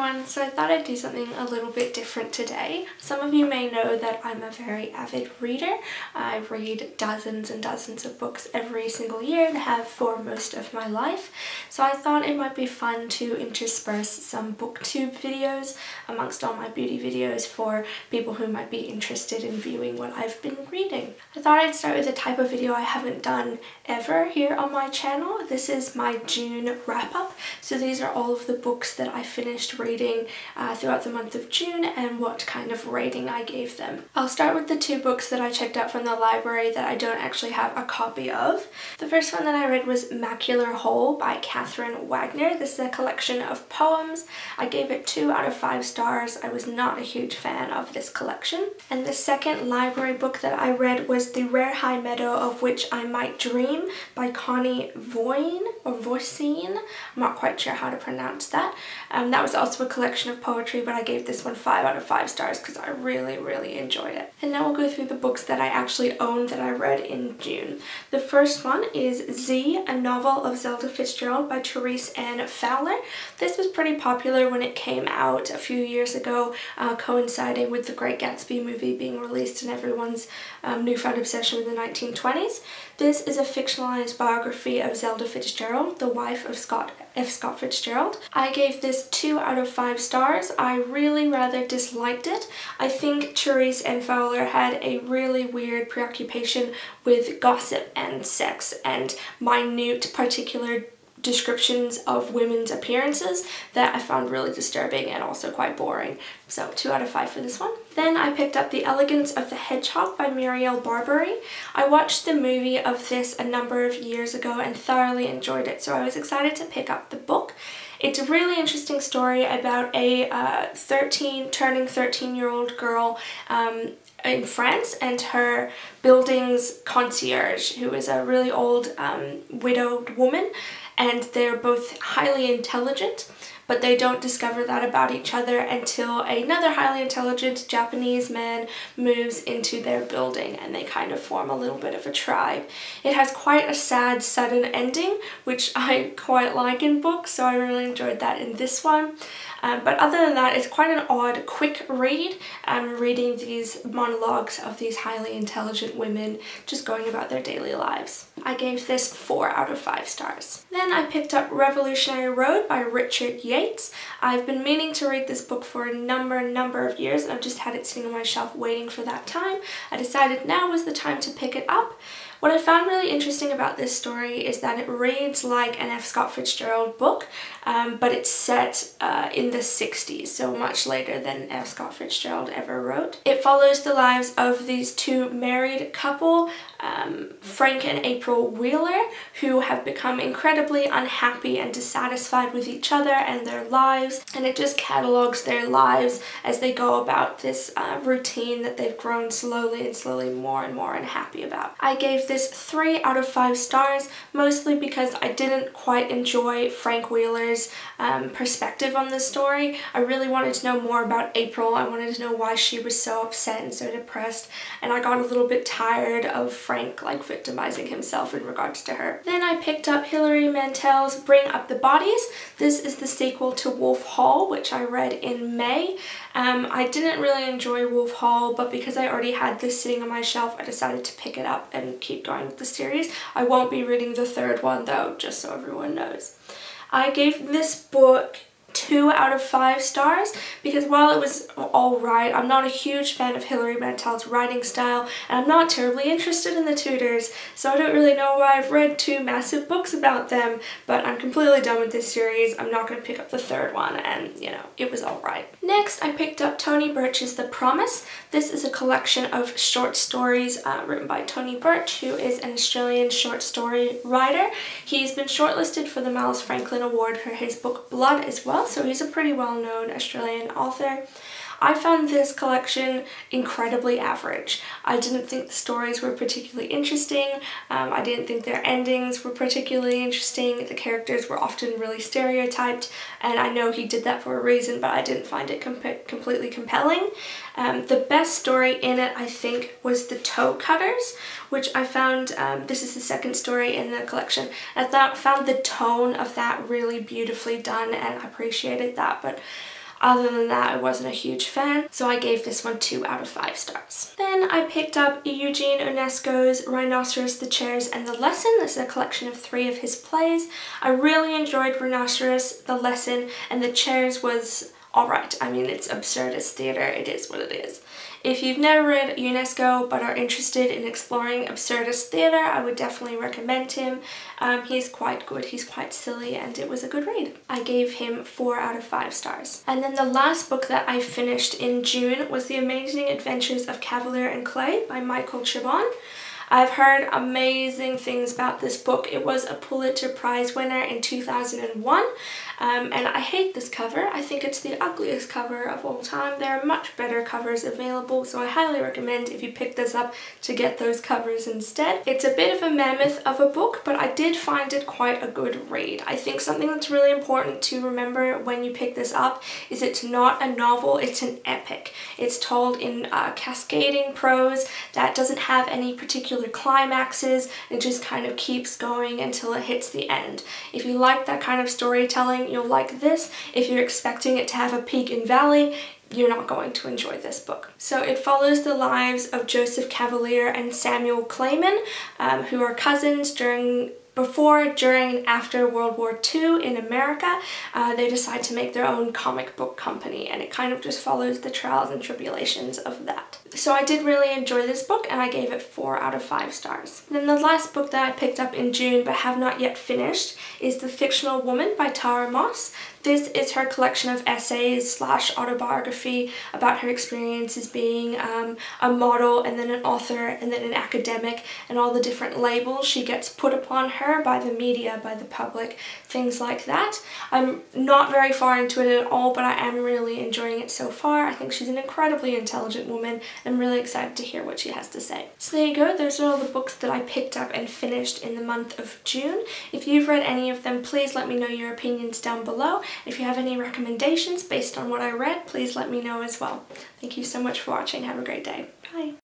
everyone, so I thought I'd do something a little bit different today. Some of you may know that I'm a very avid reader. I read dozens and dozens of books every single year and have for most of my life. So I thought it might be fun to intersperse some booktube videos amongst all my beauty videos for people who might be interested in viewing what I've been reading. I thought I'd start with a type of video I haven't done ever here on my channel. This is my June wrap-up. So these are all of the books that I finished reading throughout the month of June and what kind of rating I gave them. I'll start with the two books that I checked out from the library that I don't actually have a copy of. The first one that I read was Macular by Wagner. This is a collection of poems. I gave it 2 out of 5 stars. I was not a huge fan of this collection. And the second library book that I read was The Rare High Meadow of Which I Might Dream by Connie Voisine. I'm not quite sure how to pronounce that. That was also a collection of poetry, but I gave this one 5 out of 5 stars because I really enjoyed it. And now we'll go through the books that I actually own that I read in June. The first one is Z, a novel of Zelda Fitzgerald by Therese and Fowler. This was pretty popular when it came out a few years ago, coinciding with the Great Gatsby movie being released and everyone's newfound obsession with the 1920s. This is a fictionalized biography of Zelda Fitzgerald, the wife of Scott Fitzgerald. I gave this 2 out of 5 stars. I really rather disliked it. I think Therese and Fowler had a really weird preoccupation with gossip and sex and minute particular descriptions of women's appearances that I found really disturbing and also quite boring. So 2 out of 5 for this one. Then I picked up The Elegance of the Hedgehog by Murial Barbery. I watched the movie of this a number of years ago and thoroughly enjoyed it, so I was excited to pick up the book. It's a really interesting story about a turning 13-year-old girl in France and her building's concierge, who is a really old widowed woman, and they're both highly intelligent, but they don't discover that about each other until another highly intelligent Japanese man moves into their building and they kind of form a little bit of a tribe. It has quite a sad, sudden ending, which I quite like in books, so I really enjoyed that in this one. But other than that, it's quite an odd, quick read. Reading these monologues of these highly intelligent women just going about their daily lives. I gave this 4 out of 5 stars. Then I picked up Revolutionary Road by Richard Yates. I've been meaning to read this book for a number of years, and I've just had it sitting on my shelf waiting for that time. I decided now was the time to pick it up. What I found really interesting about this story is that it reads like an F. Scott Fitzgerald book, but it's set in the 60s, so much later than F. Scott Fitzgerald ever wrote. It follows the lives of these two married couple, Frank and April Wheeler, who have become incredibly unhappy and dissatisfied with each other and their lives, and it just catalogues their lives as they go about this routine that they've grown slowly more and more unhappy about. I gave this 3 out of 5 stars, mostly because I didn't quite enjoy Frank Wheeler's perspective on the story. I really wanted to know more about April. I wanted to know why she was so upset and so depressed, and I got a little bit tired of Frank like victimizing himself in regards to her. Then I picked up Hilary Mantel's Bring Up the Bodies. This is the sequel to Wolf Hall, which I read in May. I didn't really enjoy Wolf Hall, but because I already had this sitting on my shelf, I decided to pick it up and keep going with the series. I won't be reading the third one though, just so everyone knows. I gave this book 2 out of 5 stars because while it was alright, I'm not a huge fan of Hilary Mantel's writing style, and I'm not terribly interested in the Tudors, so I don't really know why I've read 2 massive books about them, but I'm completely done with this series. I'm not going to pick up the third one, and you know, it was alright. Next, I picked up Tony Birch's The Promise. This is a collection of short stories written by Tony Birch, who is an Australian short story writer. He's been shortlisted for the Miles Franklin Award for his book Blood as well, so he's a pretty well-known Australian author. I found this collection incredibly average. I didn't think the stories were particularly interesting. I didn't think their endings were particularly interesting. The characters were often really stereotyped, and I know he did that for a reason, but I didn't find it completely compelling. The best story in it, I think, was The Toe Cutters, which I found, this is the second story in the collection. I found the tone of that really beautifully done, and I appreciated that, but Other than that, I wasn't a huge fan, so I gave this one 2 out of 5 stars. Then I picked up Eugene Ionesco's Rhinoceros, the Chairs and the Lesson. This is a collection of 3 of his plays. I really enjoyed Rhinoceros, the Lesson, and the Chairs was alright. I mean, it's absurdist theatre, it is what it is. If you've never read Ionesco but are interested in exploring absurdist theatre, I would definitely recommend him. He's quite good, he's quite silly, and it was a good read. I gave him 4 out of 5 stars. And then the last book that I finished in June was The Amazing Adventures of Kavalier and Clay by Michael Chabon. I've heard amazing things about this book. It was a Pulitzer Prize winner in 2001, and I hate this cover. I think it's the ugliest cover of all time. There are much better covers available, so I highly recommend if you pick this up to get those covers instead. It's a bit of a mammoth of a book, but I did find it quite a good read. I think something that's really important to remember when you pick this up is it's not a novel, it's an epic. It's told in cascading prose that doesn't have any particular climaxes. It just kind of keeps going until it hits the end. If you like that kind of storytelling, you'll like this. If you're expecting it to have a peak and valley, you're not going to enjoy this book. So it follows the lives of Joseph Kavalier and Samuel Clayman, who are cousins before, during, and after World War II in America. They decide to make their own comic book company, and it kind of just follows the trials and tribulations of that. So I did really enjoy this book, and I gave it 4 out of 5 stars. And then the last book that I picked up in June but have not yet finished is The Fictional Woman by Tara Moss. This is her collection of essays / autobiography about her experiences being a model, and then an author, and then an academic, and all the different labels she gets put upon her by the media, by the public, things like that. I'm not very far into it at all, but I am really enjoying it so far. I think she's an incredibly intelligent woman. I'm really excited to hear what she has to say. So there you go, those are all the books that I picked up and finished in the month of June. If you've read any of them, please let me know your opinions down below. If you have any recommendations based on what I read, please let me know as well. Thank you so much for watching. Have a great day. Bye.